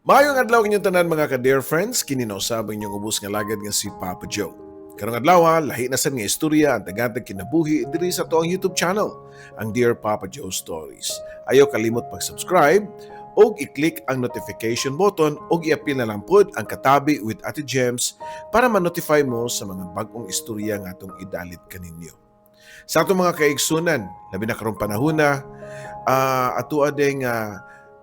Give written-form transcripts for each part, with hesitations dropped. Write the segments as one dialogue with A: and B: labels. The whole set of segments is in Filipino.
A: Maayong adlaw inyong tanan mga ka-dear friends, kininausab inyong ubos nga lagad nga si Papa Joe. Karong adlaw lahi na sad nga istorya ang tagatag kinabuhi diri sa tuang YouTube channel, ang Dear Papa Joe Stories. Ayaw kalimot pag-subscribe o i-click ang notification button o i-appeal na lang pod ang katabi with Ate Gems para ma-notify mo sa mga bagong istorya nga atong idalit kaninyo. Sa atong mga kaigsunan, labi na karong panahon na, ato adeng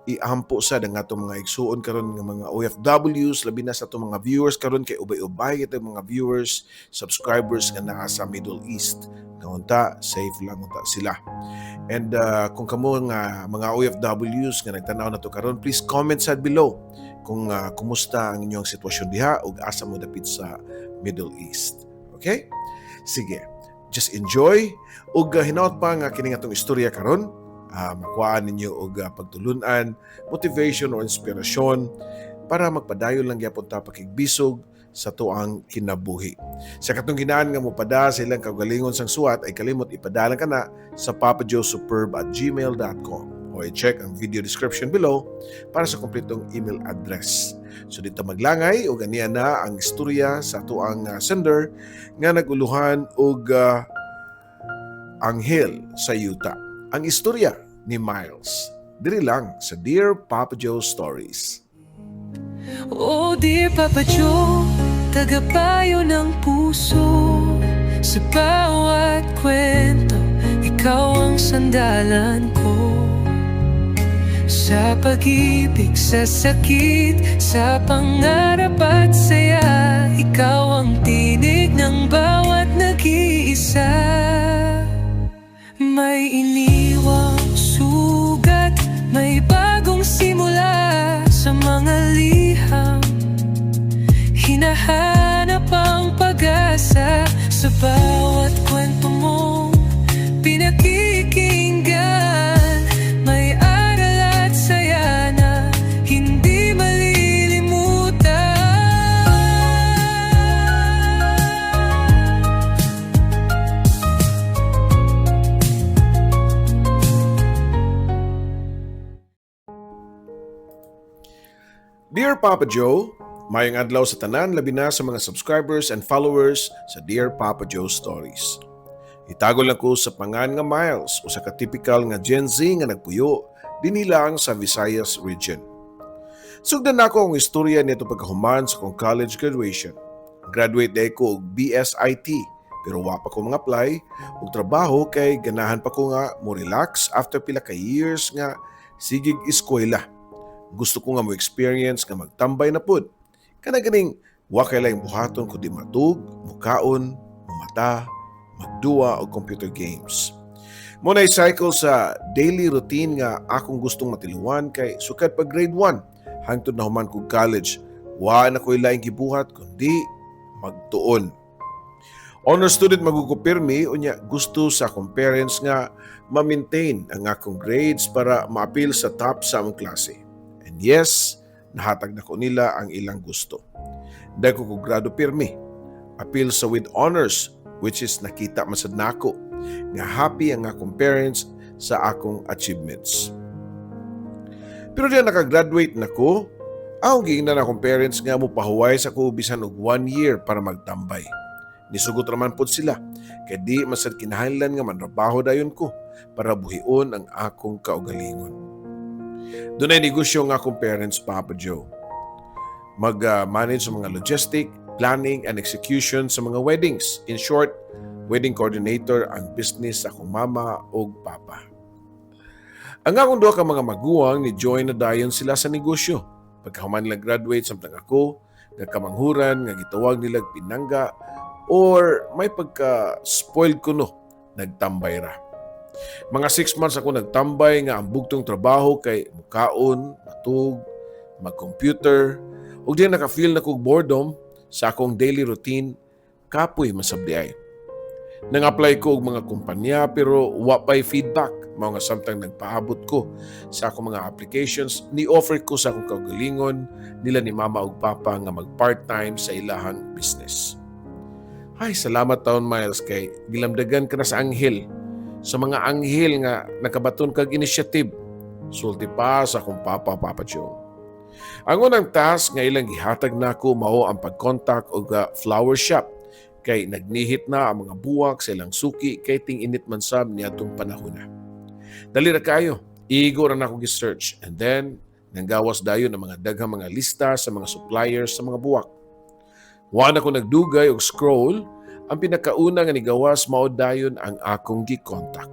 A: iampo sa ang atong mga igsuon karon nga mga OFWs, labi na sa atong mga viewers karon kay ubay-ubay itong mga viewers, subscribers nga naa sa Middle East. Kaunta, safe lang unta sila. And kung kamo nga mga OFWs nga nagtanaw na to karon, please comment sad below kung kumusta ang inyong sitwasyon diha ug asa mo dapit sa Middle East. Okay? Sige. Just enjoy ug hinaot pa nga kini atong istorya karon. Makuhaan ninyo og pagtulunan, motivation o inspirasyon para magpadayon lang gyapon ta pakigbisog sa tuang kinabuhi. Sa katong ginaan nga mopada sa ilang kaugalingon sang suwat ay kalimot ipadalan kana sa papajoesuperb@gmail.com o i-check ang video description below para sa kompletong email address. So dito maglangay o ganiya na ang istorya sa tuang sender nga naguluhan og anghel sa yuta. Ang istorya ni Miles. Diri lang sa Dear Papa Joe Stories.
B: Oh, dear Papa Joe, tagapayo ng puso. Sa bawat kwento, ikaw ang sandalan ko. Sa pag-ibig, sa sakit, sa pangarap at saya, ikaw ang tinig ng bawat nag-iisa. May iniwang sugat, may bagong simula sa mga liham. Hinahanap ang pag-asa sa bawat kwento mong pinakikinggan. May aral at saya na hindi malilimutan.
A: Dear Papa Joe, mayong adlaw sa tanan labi na sa mga subscribers and followers sa Dear Papa Joe Stories. Itagol lang ko sa pangan nga Miles o sa katypical nga Gen Z nga nagpuyo dinilang sa Visayas region. Sugdan nako ang istorya nito pagkahuman sa kong college graduation. Graduate day ko og BSIT pero wa pa ko mga apply og trabaho kay ganahan pa ko nga mo relax after pila ka years nga sigig eskwela. Gusto ko nga mo experience nga magtambay na pud. Kana ganing wa kay laing buhaton kundi matug, mukaon, mumata, magduwa og computer games. Mo na cycle sa daily routine nga akong gustong matiluan kay sukad pa grade 1 hangtod na human kog college. Wa na ko'y laing gibuhat kundi magtuon. Honor student magugupirmi unya gusto sa akong parents nga ma-maintain ang akong grades para ma-appeal sa top sa among klase. And yes, nahatag na ko nila ang ilang gusto. Dahil ko grado pirmi, appeal sa with honors, which is nakita masad nako nga happy ang akong parents sa akong achievements. Pero diyan nakagraduate na ko, ang giingnan akong parents nga mo pahuway sa ko bisan og 1 year para magtambay. Nisugot raman pod sila, kay di masad kinahanglan nga manrabaho dayon ko para buhion ang akong kaugalingon. Doon ay negosyo ng akong parents, Papa Joe. Mag-manage sa mga logistic, planning, and execution sa mga weddings. In short, wedding coordinator ang business sa akong mama o papa. Ang akong duha ka mga maguwang ni join na dayon sila sa negosyo. Pagkahuman nila graduate samtang ako, nagkamanghuran, nga gitawag nila pinangga, or may pagka-spoiled ko no, nagtambay ra. Mga 6 months ako nagtambay nga ang bugtong trabaho kay mukaon, matug, mag-computer, ug di naka-feel na kog boredom sa akong daily routine, kapoy masabdiay. Nang-apply ko og mga kumpanya pero wa pay feedback. Mao nga samtang nagpaabot ko sa akong mga applications, ni-offer ko sa akong kaugalingon nila ni mama ug papa nga mag-part-time sa ilahang business. Ay, salamat taon Miles kay gilamdagan ka na sa anghel. Sa mga anghel nga nakabaton kag initiative. Sulti pa sa akong Papa Joe. Ang unang task nga ilang gihatag nako mao ang pag-contact og flower shop kay nagnihit na ang mga buwak sa ilang suki kay ting-init man sab niadtong panahon na. Dali ra kayo, igo ra nako gi-search and then nanggawas dayon ang mga daghang mga lista sa mga suppliers sa mga buwak. Wa na ko nagdugay og scroll, ang pinakauna nga nigawas mao dayon ang akong gi-contact.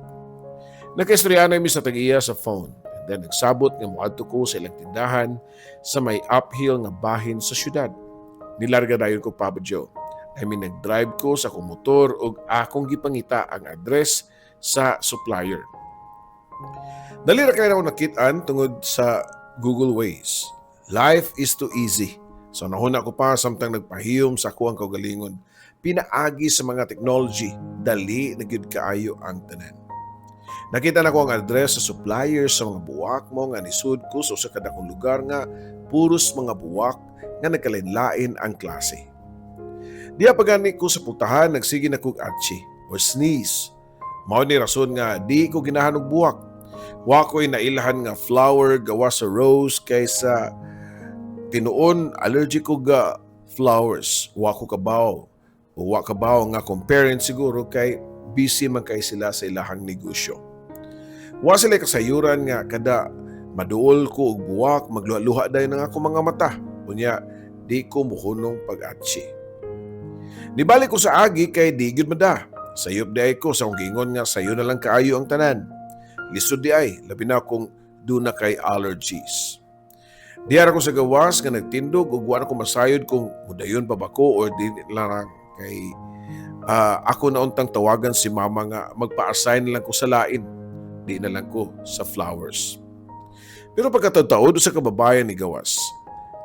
A: Nakaistorya na mi sa tag-iya sa phone. And then nagsabot nga moadto ko sa ilang tindahan sa may uphill nga bahin sa syudad. Nilarga dayon ko Papa Joe. Nag-drive ko sa akong motor ug akong gipangita ang address sa supplier. Dali ra kay ako nakit-an tungod sa Google Waze. Life is too easy. So nahuna ko pa samtang nagpahiyom sa ako ang kaugalingon. Pinaagi sa mga technology, dali na gyud kaayo ang tanan. Nakita na ko ang address sa suppliers sa mga buwak mo nga nisud ko sa usa ka dakong lugar nga puros mga buwak nga nagkalain-lain ang klase. Diya pagani ko sa putahan nagsige na kog atchi or sneeze. Mao ni rason nga di ko ginahan og buwak. Wa ko'y nailahan nga flower gawa sa rose kaysa tinuon allergic ko ga flowers. Wa ko kabaw. O wa kabaw nga comparing siguro kay busy man kay sila sa ilahang negosyo. Wa sila kasayuran nga kada maduol ko og buwak magluha-luha dayon nga ako mga mata. Unya di ko muhunong pag-atsi. Nibalik ko sa agi kay di gyud mada. Sayop di ay ko sa akong gingon nga sayo na lang kaayo ang tanan. Lisod di ay labi na kung duna kay allergies. Diyara ko sa gawas nga nagtindog ug wa ko masayod kung mudayon pa ba ko or di lang kay ako na untang tawagan si mama nga magpa-assign lang ko sa lain. Di na lang ko sa flowers. Pero pagkataon sa kababayan ni gawas,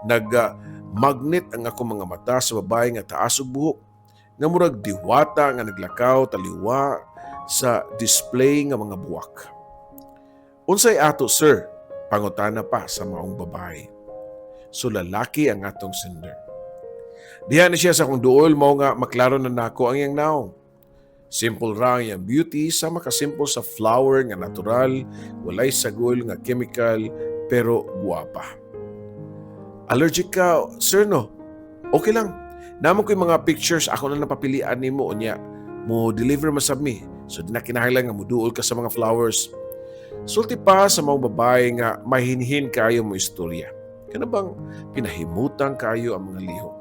A: nag-magnet ang ako mga mata sa babae nga taas og buhok. Nga murag diwata nga naglakaw taliwa sa display nga mga buwak. Unsay ato sir? Pangutana pa sa maong babae. So lalaki ang atong sender. Diha na siya sa kong duol mao nga maklaro na nako ang iyang naong. Simple ra ang iyang beauty sa makasimple sa flower nga natural, walay sagol nga chemical pero guwapa. Allergic ka, sir no? Okay lang. Namon ko'y mga pictures ako na napapilian nimo unya. Mo deliver masab mi. So di na kinahanglan nga moduol ka sa mga flowers. Sulti pa sa mga babae nga mahinhin kayo mo istorya. Kana bang pinahimutan kayo ang mga lihok?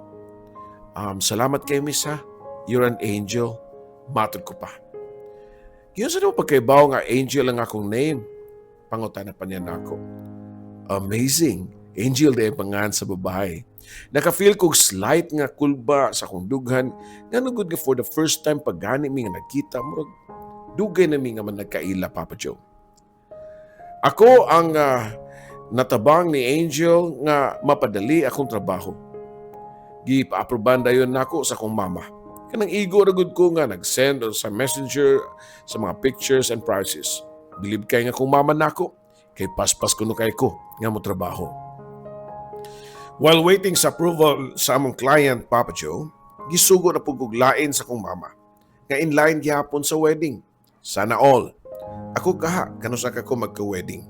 A: Salamat kay miss ha. You're an angel. Matod ko pa. Yun sa pagkaibaw nga angel ang akong name. Pangutana pa niya na ako. Amazing. Angel day pangan sa babae. Naka-feel kong slight nga kulba sa akong dughan nga nugod nga for the first time pagani mi nga nagkita murag dugay na mi nga man nagkaila Papa Joe. Ako ang natabang ni Angel nga mapadali akong trabaho. Gipa-aproban dayon nako sa akong mama. Kanang igo ra gud ko nga nag-send sa messenger sa mga pictures and prices. Bilib kay nga akong mama nako kay paspas kuno kay ko nga mo trabaho. While waiting sa approval sa among client, Papa Joe, gisugo na puguglain sa kong mama. Nga in line gihapon sa wedding. Sana all. Ako kaha, kanusa ka ko magka-wedding.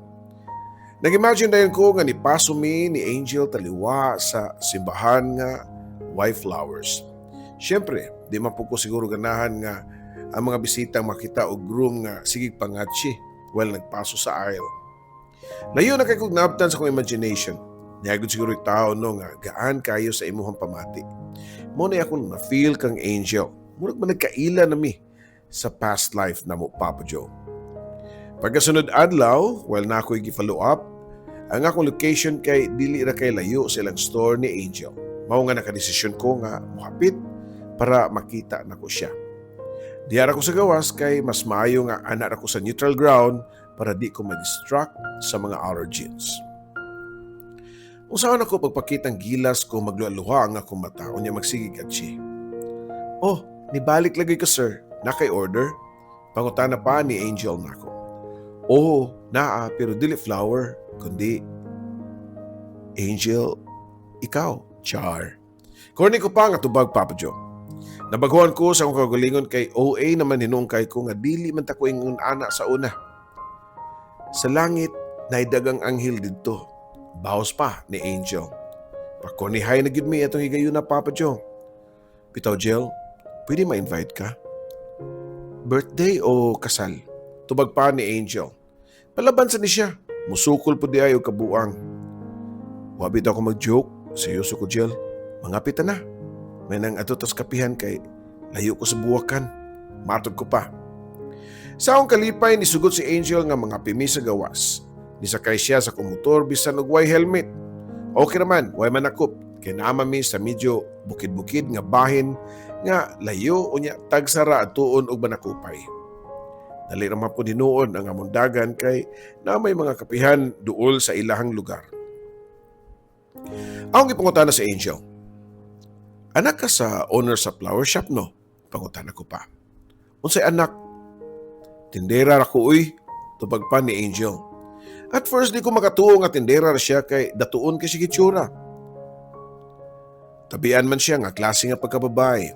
A: Nag-imagine dayon ko nga nipaso mi ni Angel taliwa sa simbahan nga white flowers. Siyempre, di man po ko siguro ganahan nga ang mga bisitang makita og groom nga sigig pangatsi while nagpaso sa aisle. Layo na kay kong naabtan sa kong imagination. Niyagod siguro yung tao no nga gaan kayo sa imuhang pamati. Muna akong na-feel kang Angel. Murag man nagkaila na mi sa past life na mo, Papa Joe. Pagkasunod adlaw, while na ako'y gi-follow up, ang akong location kay dili ra kay layo sa ilang store ni Angel. Mao nga nakadesisyon ko nga muhapit para makita na ko siya. Diyara ko sa gawas kay mas maayo nga anak ako sa neutral ground para di ko ma-distract sa mga allergens. Usahan ako pagpakitang gilas ko magluha-luha ang akong mata o niya magsigig at siya. Oh, nibalik lagi ka sir. Nakay order? Pangutana pa ni Angel nako. Oh, naa pero dili flower, kundi Angel, ikaw, char. Corny ko pa nga tubag Papa Joe. Nabaguhan ko sa akong kagalingon kay OA naman hinungkay ko nga dili man ta ko ingon ana sa una. Sa langit, naidagang anghel didto. Baos pa ni Angel. Pakonihay na gid mi itong higayon na Papa Joe. Bitaw Jill, pwede ma-invite ka? Birthday o kasal? Tubag pa ni Angel. Palaban sa ni siya. Musukol po di ay o kabuang. Wabit ako mag-joke. Seryoso ko Jill. Mangapit na. May nang ato tas kapihan kay layo ko sa buwakan. Matod ko pa. Sa akong kalipay, nisugot si Angel nga mga pimi sa gawas. Nisakay siya sa kumutor bisan og way helmet. Okay naman, way manakop. Kay naama mi sa medyo bukid-bukid nga bahin nga layo unya tagsara atuon og manakupay. Dali naman po dinuon ang among dagan kay na may mga kapihan duol sa ilahang lugar. Akong ipangutana sa Angel. Anak ka sa owner sa flower shop no? Pangutana ko pa. Unsay anak? Tindera ra ko uy, tubag pa ni Angel. At first di ko makatuo nga tindera ra siya kay datuon kay sige tsura. Tabian man siya nga klase nga pagkababay.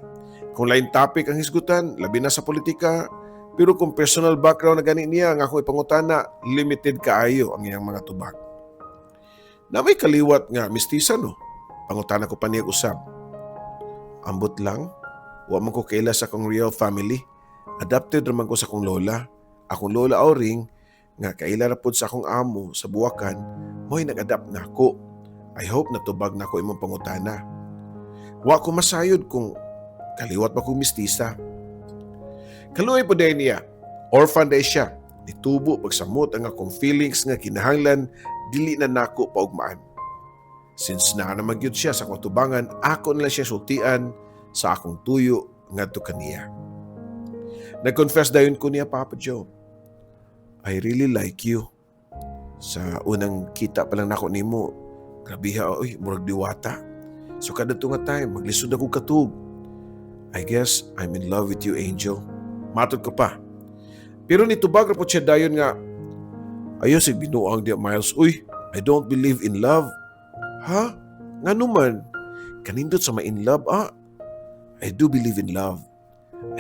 A: Kung lain topic ang hisgutan, labi na sa politika, pero kung personal background na gani niya nga ako ipangutana, limited kaayo ang iyang mga tubag. Na may kaliwat nga mistisa no, pangutana ko pa niya usab. Ambot lang, wa man ko kaila sa akong real family. Adopted naman ko sa akong lola. Akong lola Auring, nga kaila na pod sa akong amo sa buwakan, mo'y nag-adapt na ako. I hope natubag na ako imong pangutana. Wa ko masayod kung kaliwat ba kong mistisa. Kaluoy po dahil niya, orphan dahil siya. Nitubo pagsamot ang akong feelings nga kinahanglan, dili na nako paugmaan. Since na naman yun siya sa akong tubangan, ako nila siya sultian sa akong tuyo ngadto kaniya. Nag-confess dayon ko niya, Papa Joe. I really like you. Sa unang kita pa lang nako nimo, grabe ha, oy, murag diwata. So kada to nga time, maglisod ako katug. I guess I'm in love with you, Angel. Matod ko pa. Pero nitubag ra po siya dayon nga, ayo sig binuang di Miles, uy, I don't believe in love. Ha? Nga naman, kanindot sa ma-in love, I do believe in love.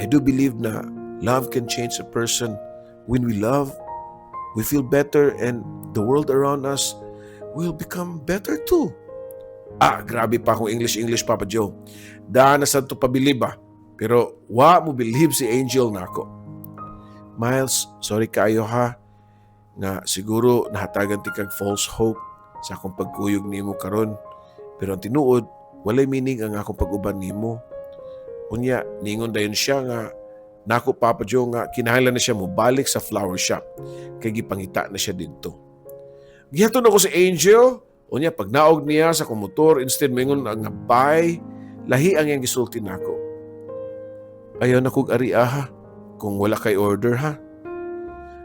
A: I do believe na love can change a person. When we love, we feel better and the world around us will become better too. Grabe pa akong English, Papa Joe. Daan na sa ito pabilib pero wa mo believe si Angel na ako. Miles, sorry kayo ha. Nga siguro nahatagan ti kag false hope sa akong pagkuyog nimo karon. Pero ang tinuod, walay meaning ang akong pag-uban nimo. Unya, ningon dayon siya nga nako Papa Joe nga kinahanglan na siya mo balik sa flower shop kay gipangita na siya didto. Gihaton ako si Angel, unya pag naog niya sa akong motor instead mingon nga bye, lahi ang iyang gisulti nako. Ayaw na kog ari ha, kung wala kay order ha.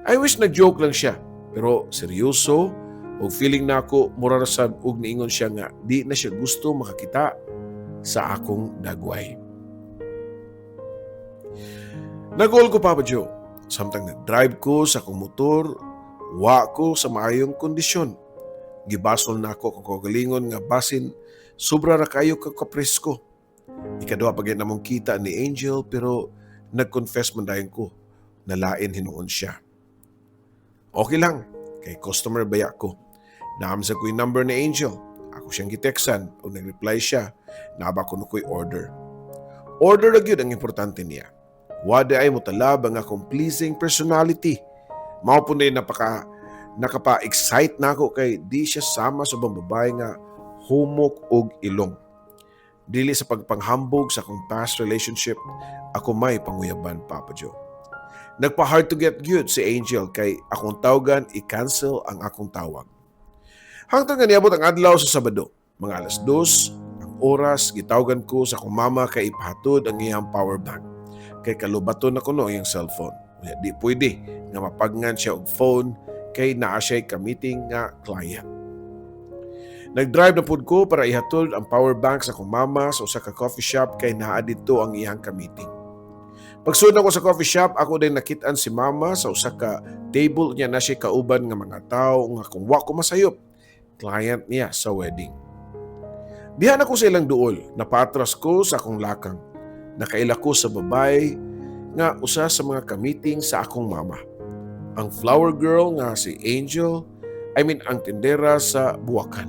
A: I wish nag-joke lang siya, pero seryoso o feeling nako mura rasab og niingon siya nga di na siya gusto makakita sa akong dagway. Nagol ko, Papa Joe. Samtang nag-drive ko sa akong motor, wa ko sa maayong kondisyon. Gibasol na ako kung kagalingon nga basin, sobra ra kayo kapresko. Ikaduha pag namong kita ni Angel pero nag-confess man dayon ko na lain hinuon siya. Okay lang, kay customer baya ko. Naamsa ko yung number ni Angel. Ako siyang giteksan o nag-reply siya, naba ko na ko'y order. Order na yun ang importante niya. Wada ay mutalab ang akong pleasing personality. Mao po na nakapa-excite na ako kay di siya sama sa babae nga humok og ilong. Dili sa pagpanghambog sa akong past relationship, ako may panguyaban, Papa Joe. Nagpa-hard to get good si Angel kay akong tawagan i-cancel ang akong tawag. Hangtod nga niabot ang adlaw sa Sabado, mga 2:00, ang oras, gitawagan ko sa akong mama kay ipahatod ang iyang power bank. Kay kalubaton na ko no yung cellphone. Di pwede nga mapagngan siya og phone kay naa siya ka-meeting nga client. Nag-drive na pud ko para ihatod ang power bank sa akong mama sa usa ka coffee shop kay naa didto ang iyang ka-meeting. Pagsud ko sa coffee shop, ako din nakit-an si mama sa usa ka table niya na siya kauban nga mga tao nga kung wa ko masayop. Client niya sa wedding. Dihan ako sa ilang duol, napatras ko sa akong lakang. Nakaila ko sa babae nga usa sa mga ka-meeting sa akong mama. Ang flower girl nga si Angel ang tindera sa buwakan.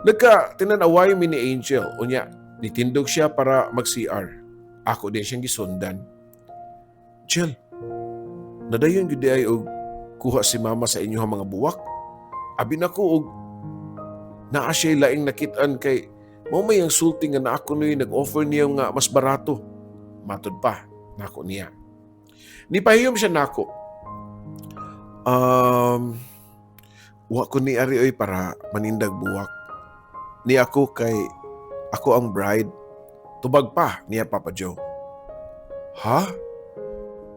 A: Nagka-tinanaway mi ni Angel, unya, nitindog siya para mag-CR. Ako din siyang gisundan. Jill, nadayon gyud ay og kuha si mama sa inyo mga buwak. Abi nako og naa siya laing nakit-an kay mao may ang sulti nga na ako noy nag-offer niya nga mas barato. Matod pa nako niya. Nipahiyom siya nako. Wa ko ni ari oy para manindag buwak. Ni ako kay ako ang bride. Tubag pa niya Papa Joe. Ha?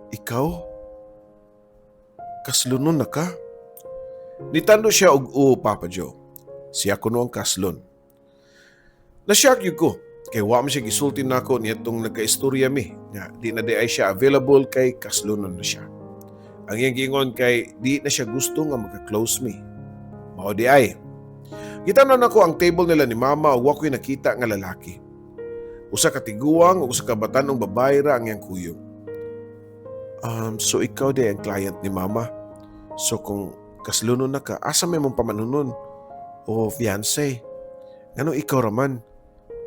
A: Ikaw? Kaslunon na ka? Nitando siya og Papa Joe. Siya ko ang kaslon. Na-shock yun ko. Kay wa man siya gisulti na ako niya itong nagka-istorya mi. Nga, di na di ay siya available kay kaslunon na siya. Ang iyang giingon kay di na siya gusto nga magka-close me. Mao di ay. Gitanon ako ang table nila ni mama o wa ko'y nakita nga lalaki. Usa ka tiguang o usa ka batanong babae ra ang iyang kuyog. So ikaw di ang client ni mama. So kung kaslunon na ka, asa may mong pamanunon? O fiancé? Ngano ikaw raman?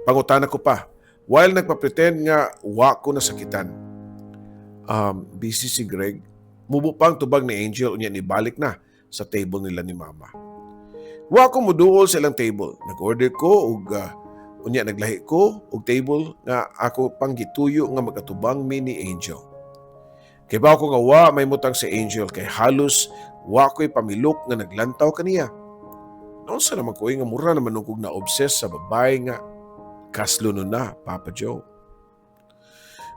A: Pangutana ko pa. While nagpa-pretend nga wa ko nasakitan. Busy si Greg. Mubo pang tubag ni Angel unya nibalik na sa table nila ni mama. Wa ko muduol sa ilang table. Nag-order ko og unya naglahi ko og table nga ako pang gituyo nga magatubang mi ni Angel. Kay ba ko nga wa may mutang si Angel kay halos wa ko'y pamilok nga naglantaw kaniya. Naunsa naman ko nga mura naman nung kog na-obsess sa babae nga kaslunon na, Papa Joe.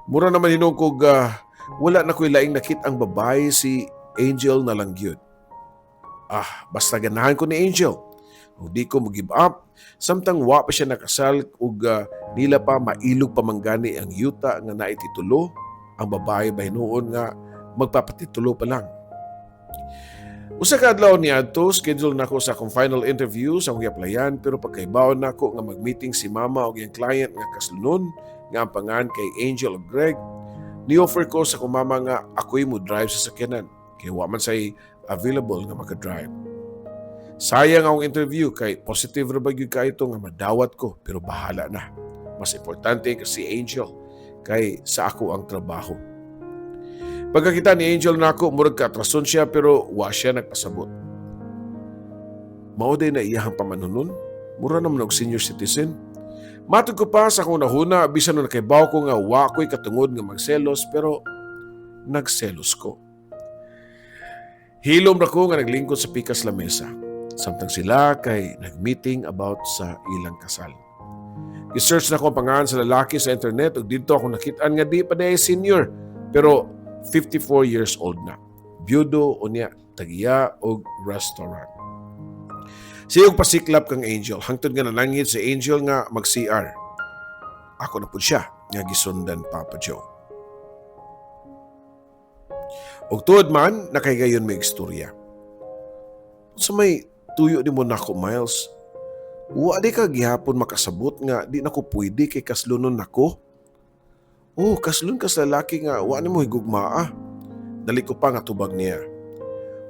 A: Mura naman hinong kog wala na ko'y laing nakit ang babae si Angel na lang gyud. Basta ganahan ko ni Angel. O di ko mag-give up. Samtang wa pa siya nakasal ug nila pa mailog pamanggani ang yuta nga naititulo. Ang babae ba hinuon nga magpapatitulo pa lang. Usa ka adlaw niadto, schedule nako sa akong final interview sa akong applyan pero pagkaibaw nako nga mag-meeting si mama og iyang client nga kaslunon nga ang pangan kay Angel ug Greg. Ni-offer ko sa akong mama nga ako'y mo drive sa sakyanan kay wa man say available nga maka-drive. Sayang ang interview kay positive ra ba gyud ka ito nga madawat ko pero bahala na. Mas importante kasi Angel kay sa ako ang trabaho. Pagkakita ni Angel nako murag ka-atrason siya pero wa siya nagpasabot. Mao day na iyahang pamanunon, mura naman og senior citizen. Matod ko pa sa akong nahuna bisan na nakaibaw ko nga wa ko'y katungod nga magselos pero nagselos ko. Hilom ra ko nga naglingkod sa pikas lamesa. Samtang sila kay nag-meeting about sa ilang kasal. I-search na ko ang pangalan sa lalaki sa internet ug dito ako nakitaan nga di pa day senior pero 54 years old na. Byudo unya tagiya og restaurant. Siyog pasiklap kang Angel hangtod nga nanangit si Angel nga mag-CR. Ako na pud siya nga gisundan Papa Joe. Og tuod man nakaygayon may istorya. Sa may tuyo ni mo nako Miles. Wa di ka gihapon makasabot nga di nako pwede kay kaslunon nako. Kaslun ka sa lalaki nga wa nimo higugmaa. Dali ko pa nga tubag niya.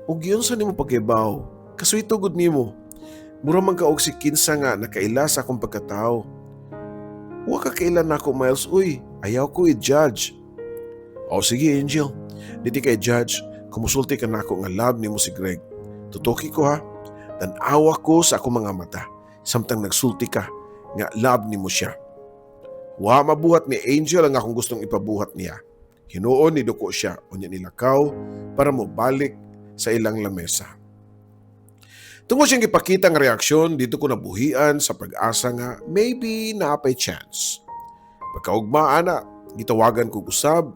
A: Og yun sa nimo pagkibaw, kasuito gud nimo. Mura man ka og si kinsa nga nakaila sa akong pagkatao. Wa ka kaila nako Miles, ayaw ko i-judge. Sige Angel, diti kay judge, kumusulti ka nako nga love nimo si Greg. Tutuki ko ha, tanawa ko sa akong mga mata. Samtang nagsulti ka nga love nimo siya. Wa mabuhat ni Angel ang akong gustong ipabuhat niya. Hinuon ni duko siya unya nilakaw para mo balik sa ilang lamesa. Tungod siyang ipakita ang reaksyon, dito ko nabuhian sa pag-asa nga maybe naapay chance. Pagkaugmaan na, gitawagan ko usab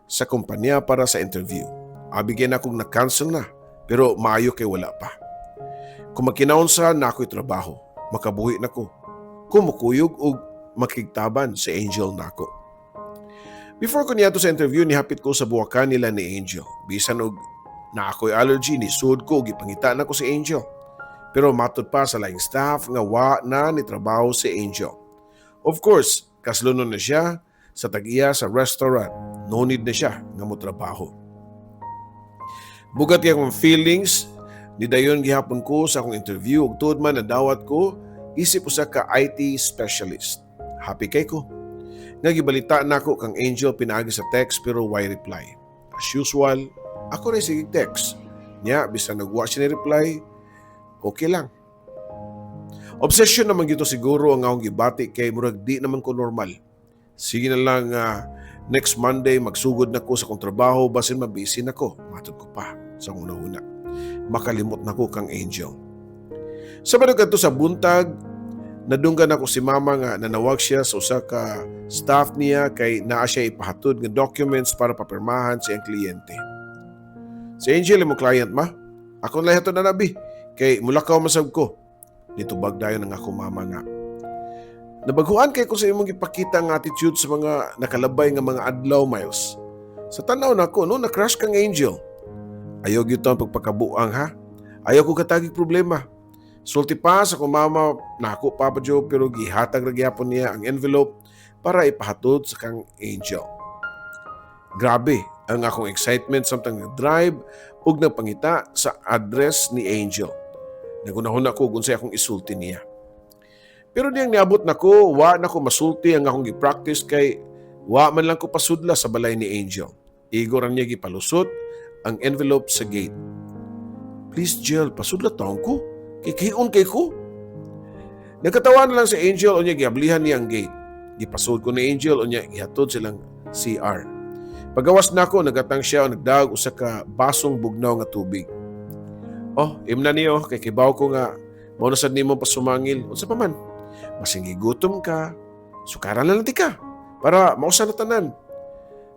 A: sa kumpanya para sa interview. Abigyan akong na-cancel na, pero maayo kay wala pa. Kung magkinaunsa na ako'y trabaho, makabuhi na ko. Kumukuyog o makigtaban si Angel nako. Before ko niyato sa interview, nihapit ko sa buwakan nila ni Angel. Bisan og na ako'y allergy, ni sud ko, gipangitaan ako si Angel. Pero matod pa sa laing staff nga wa na ni trabaho si Angel. Of course, kaslunon na siya sa tag-iya sa restaurant. No need na siya nga mo trabaho. Bugat kaya kong feelings Nidayon gihapon ko sa akong interview ug tuod man nadawat ko isip usa ka IT specialist. Happy kay ko. Nga gibalita nako kang Angel pinaagi sa text pero why reply. As usual, ako rin sige text. Nya bisan nagwa siya ni reply, okay lang. Obsession naman gito siguro ang akong gibati kay murag di naman ko normal. Sige na lang next Monday magsugod na ko sa kong trabaho basin mabisi na ko. Matod ko pa sa una-una. Makalimot na ko kang Angel. Sa manugad to sa buntag, nadunggan ako si mama nga nanawag siya sa usa ka staff niya kay naa siya ipahatod nga documents para papirmahan sa iyang kliyente. Si Angel mo client ma? Ako na lahat na nabi kay mulakaw masab ko. Nitubag dayon ang ako mama nga. Nabaguan kay ko sa imong ipakita ang attitude sa mga nakalabay nga mga adlaw, Miles. Sa tanaw nako no na-crush kang Angel. Ayaw gyud ang pagpakabuang ha. Ayaw ko katagig problema. Sulti pa sa kong mama nako Papa Joe pero gihatag ra gyapon niya ang envelope para ipahatod sa kang Angel. Grabe ang akong excitement samtang nag-drive ug nagpangita sa address ni Angel. Nagunahon ako kung sa akong isulti niya. Pero diyang niabot nako, wa na ko masulti ang akong gi-practice kay wa man lang ko pasudla sa balay ni Angel. Igor niya gipalusot ang envelope sa gate. Please, Jill, pasudla taong ko. Kikiun kay ko. Nagkatawa na lang si Angel o niya giablihan niya ang gate. Gipasod ko ni Angel o niya gihatod silang CR. Pagawas na ako, nagatang siya o nagdaog usa ka basong bugnaw nga tubig. Oh, imna niyo, kay kibaw ko nga, mao na sad nimo pasumangil. Unsa pa man? Masing gigutom ka, sukaran na lang ti ka, para mausa na tanan.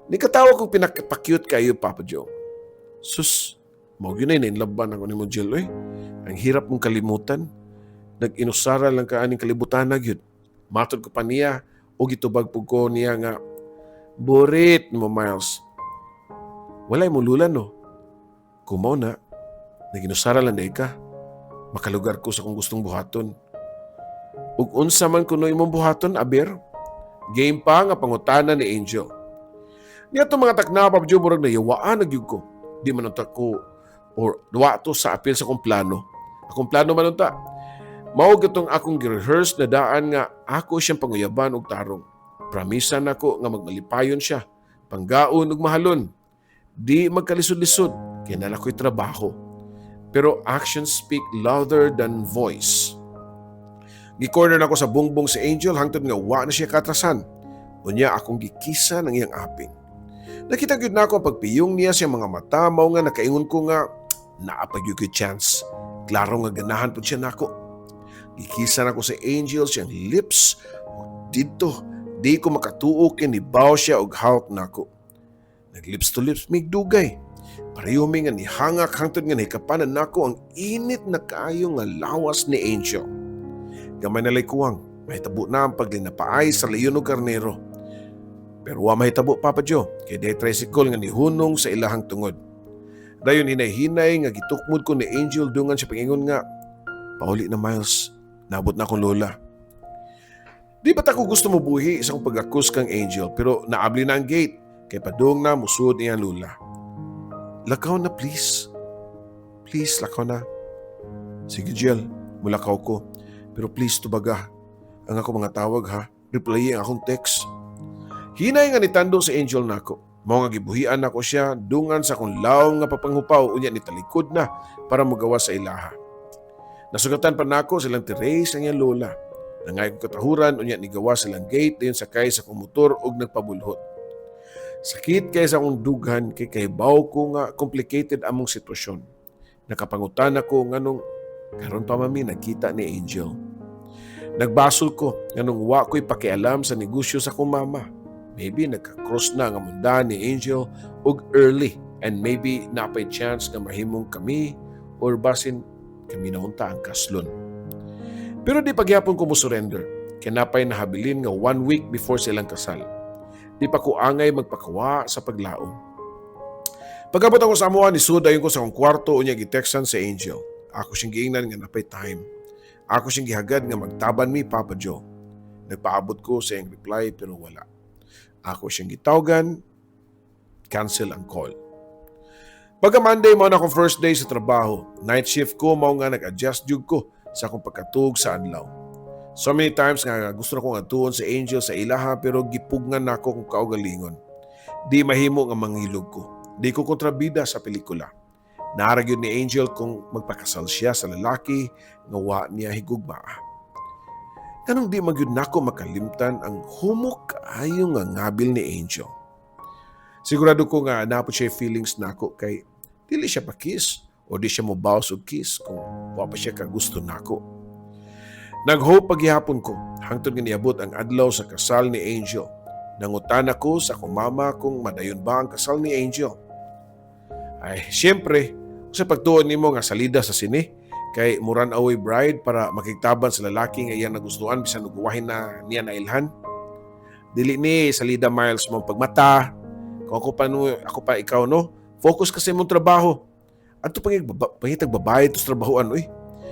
A: Nikatawa kong pinakapakyut kayo, Papa Joe. Sus, mao yun ay nainlaban ako ni mo, Jill, eh. Ang hirap mong kalimutan. Nag-inusara lang ka aning kalibutan na yun. Matod ko pa niya, o gitubag po ko niya nga, burit mo, Miles. Walay mo lulan, no? Kumaw na. Naginusara lang day ka. Makalugar ko sa kung gustong buhaton. Ug unsa man kuno imong buhaton, aber? Game pa nga pangutana ni Angel. Niya itong mga takna, Papa Joe, murag na yawaan nagyug ko. Di man unta ko or duwa to sa apil sa kong plano. Akong plano man unta. Mao gitong akong gi-rehearse na daan nga ako siyang panguyaban og tarong. Promisa nako nga magmalipayon siya, panggaon ug mahalon. Di magkalisod-lisod kay nala ko'y trabaho. Pero actions speak louder than voice. Gi-corner ako sa bungbong si Angel hangtod nga wa na siya katrasan. Unya akong gikisa ng iyang aping. Nakita gyud nako ang pagpiyong niya sa mga mata, mao nga nakaingon ko nga naapag gyud chance. Klaro nga ganahan pud siya nako. Gikisa nako sa Angel siyang lips. Dito, di ko makatuo kinibaw siya og hawak nako. Nag-lips to lips mig dugay. Pareho mi nga nihangak hangtod nga nahikapanan nako ang init na kaayo nga lawas ni Angel. Gamay na kuwang, mahitabo na ang paglinapaay sa layon og karnero. Pero wa mahitabo, Papa Joe, kay day tricycle nga nihunong sa ilahang tungod. Dayon hinay-hinay nga gitukmod ko ni Angel dungan siya pangingon nga, pauli na Miles, nabot na akong lola. Di ba't ako gusto mo buhi isang pag-akus kang Angel pero naabli na ang gate kay padung na musud niya lola. Lakaw na please. Please, lakaw na. Sige, Jill, mulakaw ko. Pero please, tubaga. Ang ako mga tawag ha. Reply ang akong text. Hinay nga nitando si Angel nako. Mao nga gibuhian ako siya dungan sa akong lawom nga papanghupaw unya ni talikod na para mogawas sa ilaha. Nasugatan pa nako silang Therese ang iyang lola. Nangay ko katahuran unya ni gawas silang gate dayon sakay sa akong motor ug nagpabulhot. Sakit kay sa akong dughan kay kaybaw ko nga complicated among sitwasyon. Nakapangutan ako nganong karon pa mami nakita ni Angel. Nagbasol ko nganong wa ko'y pakialam sa negosyo sa akong mama. Maybe nagka-cross na nga munda ni Angel og early and maybe napay chance nga mahimong kami or basin kami naunta ang kaslon. Pero di pagyapon ko mo surrender. Kinapay nahabilin nga 1 week before silang kasal. Di pa ko angay magpakawa sa paglaom. Pagkabot ako sa amuan, isudayon ko sa akong kwarto unya gitextan sa Angel. Ako siyang giingnan nga napay time. Ako siyang gihagad nga magtaban mi, Papa Joe. Nagpaabot ko sa iyang reply pero wala. Ako siyang gitawgan, cancel ang call. Pagka Monday mo na akong first day sa trabaho, night shift ko, mao nga nag-adjust jud ko sa akong pagkatug sa adlaw. So many times nga gusto na kong atuon sa Angel sa ilaha pero gipugnan na ako kung kaugalingon. Di mahimo nga manghilog ko. Di ko kontrabida sa pelikula. Naarag yun ni Angel kung magpakasal siya sa lalaki nga wa niya higugmaa. Kanong di magyud nako makalimtan ang humok kaayo nga ngabil ni Angel. Sigurado ko nga napod siya feelings nako kay dili siya pa kiss o di siya mobaws og kiss kung wa pa siya kagusto nako. Nag-hope paghihapon ko hangtod nga niabot ang adlaw sa kasal ni Angel. Nangutan ako sa akong mama kung madayon ba ang kasal ni Angel. Ay, siyempre, sa pagtuon nimo nga salida sa sine, kay muran away bride para makiktaban sa lalaki nga iyang nagustuhan bisan uguwahin na niya na ilhan. Dili ni salida Miles mong pagmata. Kung ako pa ikaw no, focus kasi mong trabaho. At ito pangitag babae ito sa trabahoan, uy.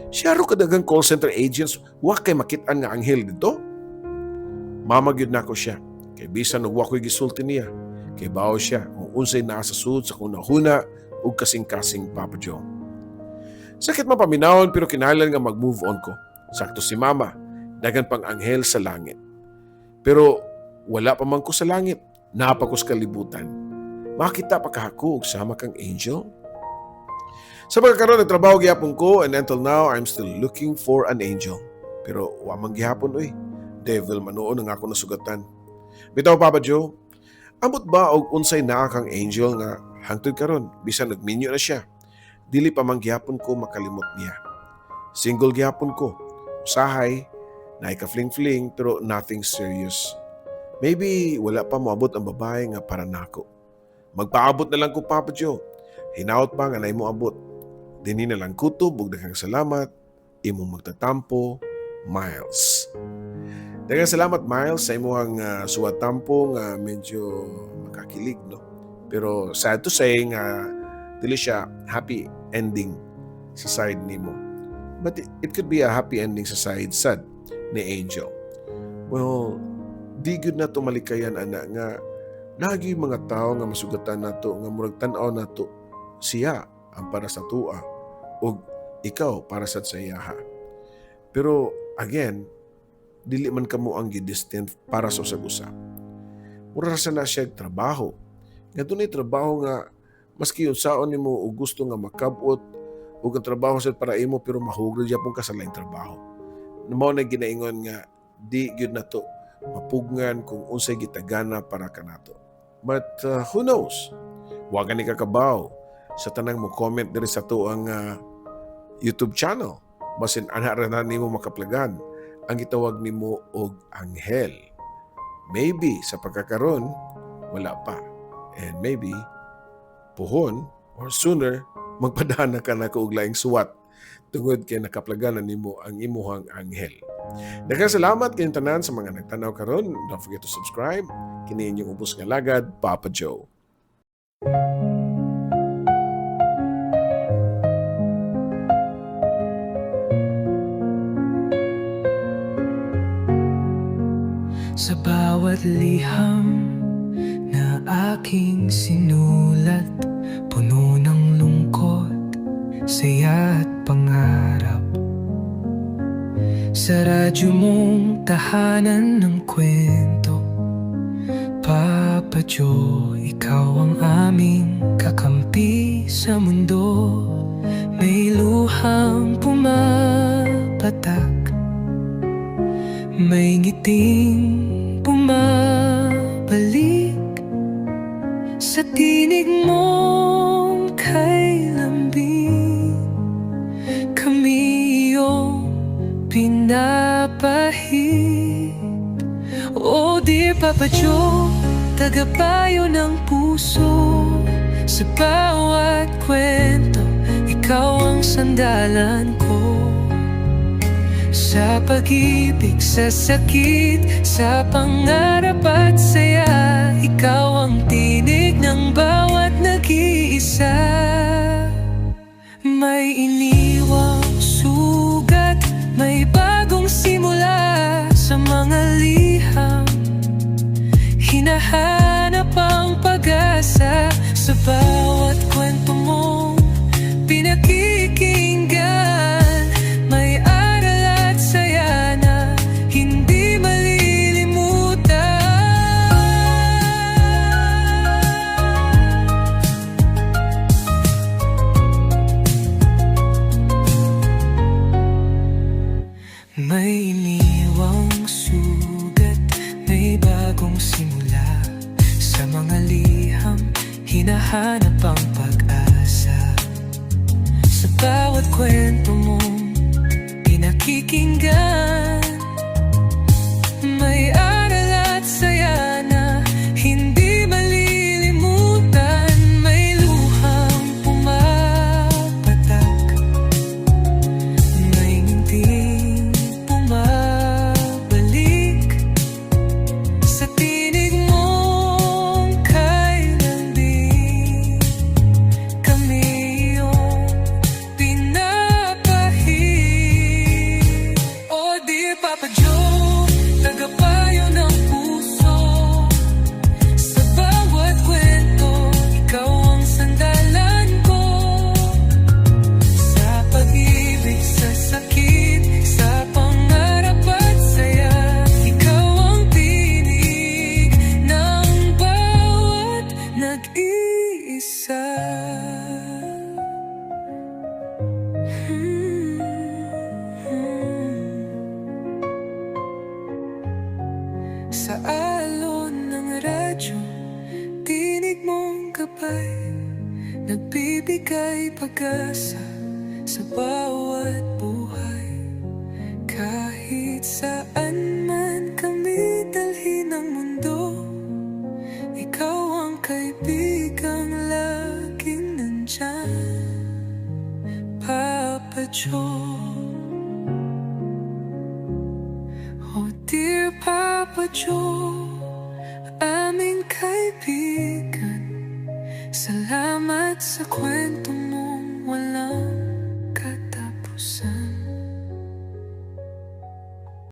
A: Siya ro kadagang call center agents, wa kay makitaan nga anghel dito. Mamagyod na ako siya, kay bisan wa ko'y gisulti niya. Kay bao siya kung unsay naa sa sud sa kunahuna ug kasing-kasing Papa Joe. Sakit mapaminawon pero kinahanglan nga mag-move on ko. Sakto si Mama, dagan pang anghel sa langit. Pero wala pa man ko sa langit. Napakos kalibutan. Makita pa kahako sama kang Angel? Sa pagkakaroon ng trabaho gihapon ko and until now, I'm still looking for an angel. Pero wamang gihapon, uy. Devil manoon ang ako nasugatan. Bitaw, Papa Joe, ambot ba og unsay naa kang angel nga hangtod karon bisan nagminyo na siya? Dili pa man gihapon ko makalimot niya. Single gihapon ko. Usahay, naay ka fling-fling pero nothing serious. Maybe wala pa moabot ang babae nga para nako. Magpaabot na lang ko, Papa Joe. Hinaot pa nga na imo abot. Dini na lang kutob ug daghang salamat. Imo magtatampo, Miles. Daghang salamat, Miles, sa imong suwatampo nga medyo makakilig, no? Pero sad to say nga dili siya happy ending sa side nimo. But it could be a happy ending sa side sad ni Angel. Well, di gud na to malikayan ana nga lagi mga tao nga masugatan nato nga murag tan-aw nato siya ang para sa tua ug ikaw para sa sayaha. Pero again, dili man kamo ang gidestined para sa usag-usa. Mura sa na siya trabaho. Nga dunay trabaho nga maski unsaon nimo og gusto nga makabot ug ang trabaho sa para imo pero mahugod gyapon ka sa laing trabaho. Mao na ginaingon nga di gyud nato mapugngan kung unsay gitagana para kanato. But who knows? Wa gani ka kabaw sa tanang mo comment diri sa tuang YouTube channel. Basin ana ra na nimo makaplagan ang gitawag nimo og anghel. Maybe sa pagkakaron wala pa. And maybe puhon or sooner magpadana ka na og laing suwat tungod kay nakaplagan na nimo ang imuhang anghel. Daghang salamat kayong tanan sa mga nagtanaw karon. Don't forget to subscribe. Kini inyong ubos nga lagad, Papa Joe.
B: Sa bawat liham na aking sinulat, puno ng lungkot, saya at pangarap. Sa radyo mong tahanan ng kwento, Papa Joe, ikaw ang aming kakampi sa mundo. May luhang pumapatak, may ngiting bumabalik sa tinig mong kay lambing. Kami iyong pinapahid. Oh dear Papa Joe, tagapayo ng puso. Sa bawat kwento, ikaw ang sandalan ko. Sa pag-ibig, sa sakit, sa pangarap at saya, ikaw ang tinig ng bawat nag-iisa. May iniwang sugat, may bagong simula sa mga liham. Hinahanap ang pag-asa sa bawat kwento mo. May iniwang sugat, may bagong simula. Sa mga liham, hinahanap ang pag-asa. Sa bawat kwento mong pinakikinggan, may aral at saya na hindi malilimutan. May luhang pumapatak, may nginting bumabalik sa tinig mong kailan din kami iyong pinapahid. Oh, dear Papa Joe, tagapayo ng puso. Sa bawat kwento, ikaw ang sandalan ko. Sa pag-ibig, sa sakit, sa pangarap at saya, ikaw ang tinig ng bawat nag-iisa. Sa alon ng radyo, tinig mong gabay, nagbibigay pag-asa sa bawat buhay. Kahit saan man kami dalhin ng mundo, ikaw ang kaibigang laging nandyan, Papa Joe. Oh, dear Papa Joe, aming kaibigan, salamat sa kwento mong walang katapusan.